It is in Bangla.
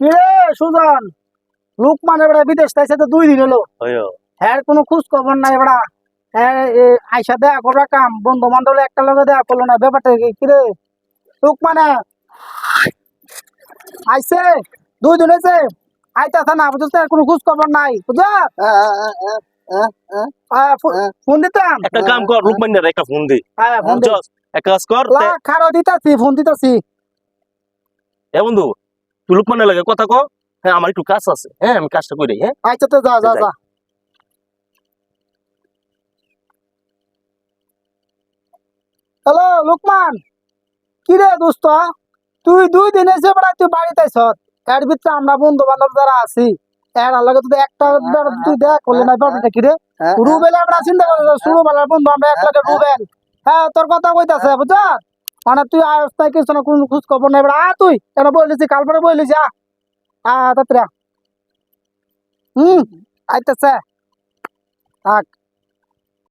কি রে সুজন, লোকমান এবারে বিদেশ তাইছে তো 2 দিন হলো। হ্যাঁ কোনো খোঁজ খবর নাই এবারে। হ্যাঁ আইসা দেখা করবা কাম, বন্ধু বান্ধব একটা লগে দেখা করলো না, ব্যাপারটা কি রে? লোকমানে আইছে 2 দিন হয়েছে, আইতাছে না বুঝছ, কোনো খোঁজ খবর নাই বুঝছ। ফোন দিতাম, একটা কাম কর, লোকমানের একটা ফোন দি। হ্যাঁ ফোন দে, এক কাজ কর, খারো দিতাছি, ফোন দিতাছি। এ বন্ধু তুই লোকমানের লাগে কথা কও। হ্যাঁ আমার একটু কাজ আছে, হ্যাঁ আমি কাজটা করি। হ্যাঁ আচ্ছা তো যা যা যা। হ্যালো লোকমান, কি রে দোস্ত, তুই 2 দিন এসে বেড়া, তুই বাড়িতে আইস। এর ভিতরে আমরা বন্ধু বান্ধব যারা আছি, এর আলাদা তুই একটা তুই দেখ করলি না, ব্যাপারটা কি রে? রুবেল আমরা চিন্তা করি, ছোটবেলার বন্ধু আমরা একলাগে রুবেল। হ্যাঁ তোর কথা কইতাছে বুঝছ, মানে তুই আয়স তাই কিছু না, কোনো খোঁজ খবর নাই। আ তুই এটা বলিস, কাল পরে বলিস, তাড়াতাড়ি। আইতেছে থাক।